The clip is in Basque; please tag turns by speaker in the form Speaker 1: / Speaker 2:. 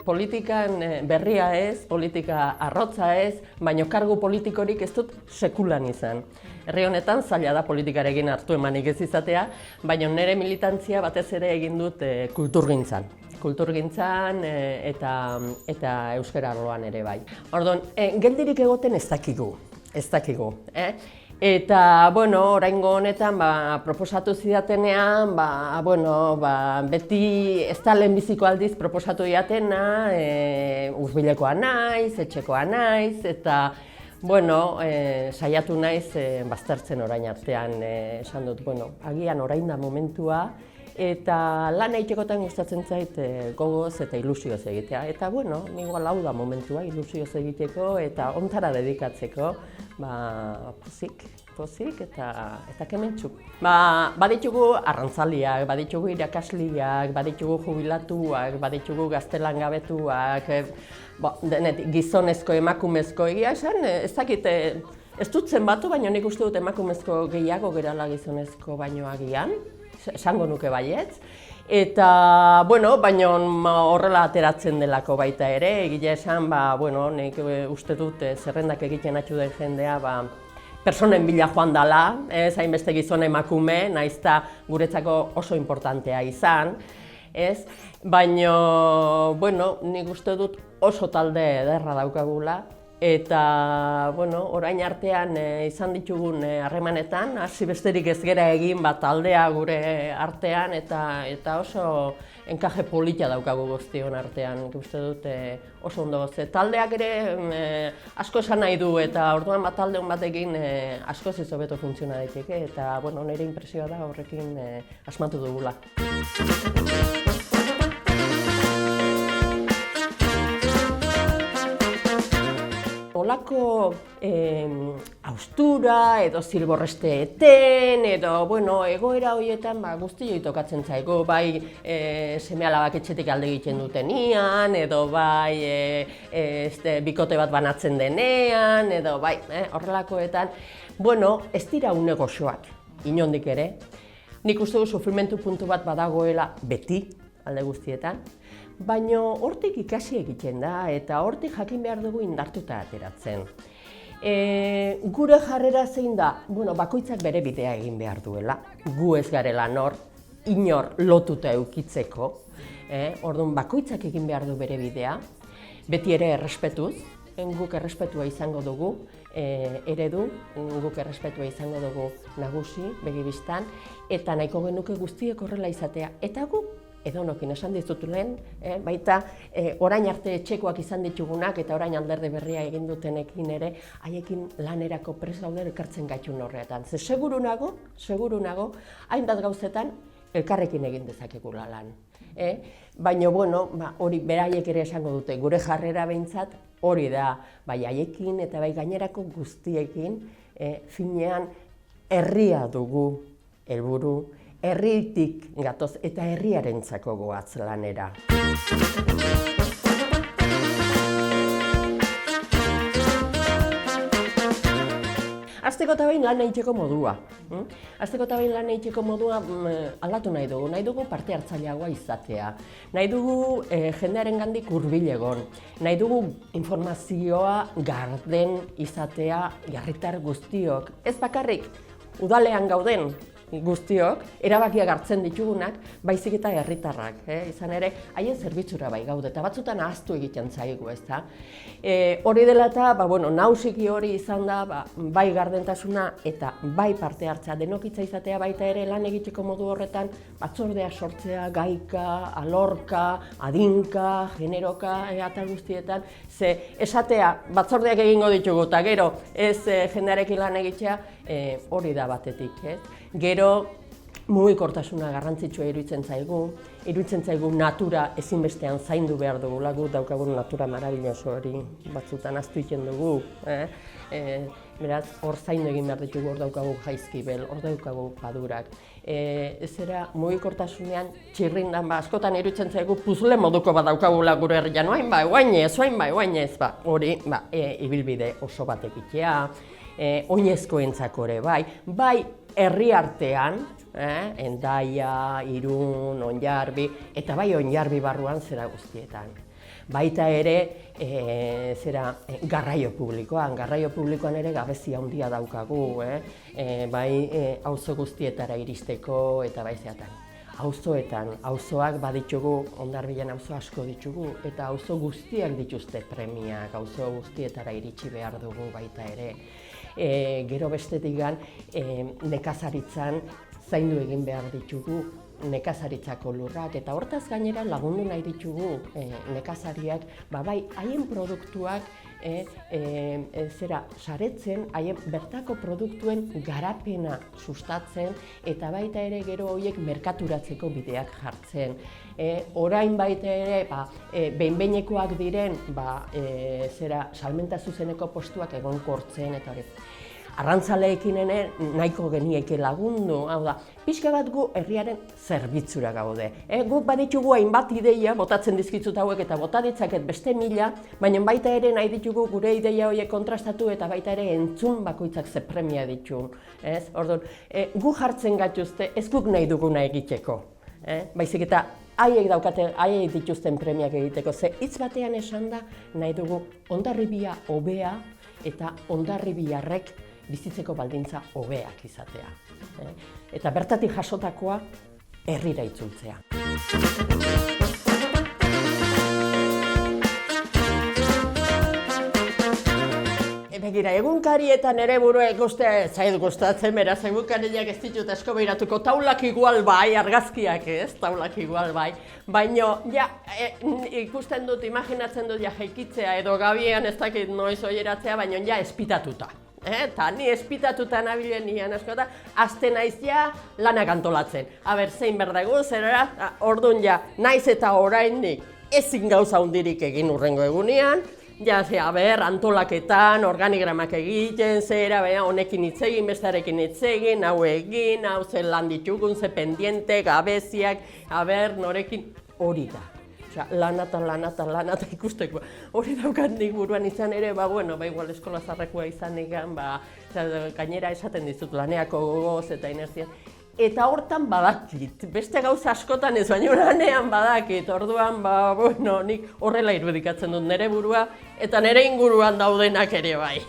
Speaker 1: politikan berria ez, politika arrotza ez, baina kargu politikorik ez dut sekulan izan. Herri honetan zaila da politikarekin hartu emanik ez izatea, baina nire militantzia batez ere egin dut kulturgintzan. Kulturgintzan eta euskara arloan ere bai. Orduan, geldirik egoten ez dakigu. Eta, oraingo honetan, proposatu zidatenean, beti ez da lehenbiziko aldiz proposatu didatena, hurbilekoa naiz, etxekoa naiz, eta, saiatu naiz baztertzen orain artean, esan dut, agian orain da momentua, eta lan egitekotan gustatzen zait gogoz eta ilusioz egitea. Eta, igual hau da momentua ilusioz egiteko eta ontara dedikatzeko, pozik eta kementsu. Baditugu arrantzaliak, baditugu irakasliak, baditugu jubilatuak, baditugu gaztelangabetuak, gizonezko, emakumezko, egia esan, ez dakit, ez dut zenbatu, baina nik uste dut emakumezko gehiago gerala gizonezko baino agian, esango nuke baietz. Eta, baina horrela ateratzen delako baita ere, egia esan, nik uste dut zerrendak egiten atxu den jendea, personen bila joan dela, ez hainbeste gizon emakume, nahiz eta guretzako oso importantea izan, ez? Baina, nik uste dut oso talde ederra daukagula, eta, orain artean izan ditugun harremanetan, hasi besterik ez gera egin taldea gure artean, eta oso enkaje polita daukagu guztion artean, uste dut oso ondo goze. Taldeak ere asko esan nahi du, eta orduan talde hon batekin askoz ez hobeto funtziona daiteke, eta nire inpresioa da horrekin asmatu dugula. Olako haustura edo zilborreste eten, edo egoera horietan guztioi tokatzen zaigu, bai seme-alabak etxetik alde egiten dutenean, edo bai bikote bat banatzen denean, edo bai horrelakoetan. Ez dira une goxoak, inondik ere. Nik uste du sufrimentu puntu bat badagoela beti, alde guztietan. Baina hortik ikasi egiten da, eta hortik jakin behar dugu indartuta ateratzen. Gure jarrera zein da, bakoitzak bere bidea egin behar duela. Gu ez garela inor lotuta eukitzeko. Orduan bakoitzak egin behar du bere bidea. Beti ere errespetuz, guk errespetua izango dugu eredu, guk errespetua izango dugu nagusi, begibistan, eta nahiko genuke guztiek horrela izatea. Eta gu edonokin esan dizut lehen, baita orain arte etxekoak izan ditugunak eta orain alderdi berria egin dutenekin ere, haiekin lanerako prest gaude elkartzen gaitun horretan. Ze seguru nago, hainbat gauzetan elkarrekin egin dezakegula lan. Baina, hori beraiek ere esango dute, gure jarrera behintzat hori da, bai haiekin eta bai gainerako guztiekin, finean herria dugu helburu, herritik gatoz eta herriarentzako goaz lanera. Hasteko eta behin lan egiteko modua. Hasteko eta behin lan egiteko modua aldatu nahi dugu parte hartzaileagoa izatea. Nahi dugu jendearengandik hurbil egon. Nahi dugu informazioa garden izatea herritar guztiok. Ez bakarrik udalean gauden guztiok, erabakiak hartzen ditugunak, baizik eta herritarrak. Izan ere, haien zerbitzura bai gaude, eta batzutan ahaztu egiten zaigu, ezta. Hori dela eta, nausiki hori izan da, bai gardentasuna eta bai parte hartzea denokitza izatea baita ere lan egiteko modu horretan, batzordea sortzea, gaika, alorka, adinka, generoka, atal guztietan, ze esatea batzordeak egingo ditugu, eta gero ez jendearekin lan egitea, hori da batetik. Gero, mugikortasuna garrantzitsua iruditzen zaigu natura ezinbestean zaindu behar dugula, gu daukagun natura marabilloso hori batzutan ahaztu egiten dugu. Beraz, hor zaindu egin behar ditugu, hor daukagu jaizkibel, hor daukagu padurak. Mugikortasunean txirrindan askotan iruditzen zaigu puzle moduko bat daukagula gure herrian, oain ez, hori ibilbide oso bat egitea, oinezkoentzako ere bai herri artean, Hendaia, Irun, Onjarbi, eta bai Onjarbi barruan zera guztietan. Baita ere, garraio publikoan ere gabezia handia daukagu, bai auzo guztietara iristeko eta bai zeatan. Auzoak baditugu, Hondarribian auzo asko ditugu, eta auzo guztiak dituzte premiak, auzo guztietara iritsi behar dugu baita ere. Gero bestetikan, nekazaritzan zaindu egin behar ditugu, nekazaritzako lurrak, eta hortaz gainera lagundu nahi ditugu nekazariak, bai haien produktuak saretzen, haien bertako produktuen garapena sustatzen, eta baita ere gero horiek merkaturatzeko bideak jartzen. Orain baita ere, behin-behinekoak diren, salmenta zuzeneko postuak egonkortzen, eta hori. Arrantzaleekin nahiko genieke lagundu, hau da, pixka bat gu herriaren zerbitzura gaude. Guk baditugu hainbat ideia, botatzen dizkitzut hauek eta bota ditzaket beste 1000, baina baita ere nahi ditugu gure ideia horiek kontrastatu eta baita ere entzun bakoitzak ze premia ditun. Orduan, gu jartzen gaituzte ez guk nahi duguna egiteko. Baizik eta haiek dituzten premiak egiteko, ze hitz batean esan da nahi dugu Hondarribia hobea eta hondarribiarrek bizitzeko baldintza hobeak izatea. Eta bertatik jasotakoa herrira itzultzea. Begira, egunkarietan ere buruek zait gustatzen, beraz, egunkariak ez ditut asko behiratuko, taulak igual bai, argazkiak ez, taulak igual bai, baina, ikusten dut, imaginatzen dut jaikitzea edo gabian ez dakit noiz oieratzea, baina espitatuta. Eta ni espitatuta nabilen nian askota, azte naiz lanak antolatzen. Zein berdagu, zerera, orduan naiz eta oraindik ezin gauza hundirik egin hurrengo egunean, antolaketan, organigramak egiten, honekin hitz egin, bestarekin hitz egin, hau egin, hau zen lan ditugun, ze pendiente, gabeziak, norekin hori da. Lanata ikusteko. Hori daukat nik buruan izan ere, igual eskola zarrekoa izan egan, gainera esaten dizut laneako gogoz eta inerzian. Eta hortan badakit, beste gauza askotan ez, baina lanean badakit, orduan, nik horrela irudikatzen dut nire burua, eta nire inguruan daudenak ere bai.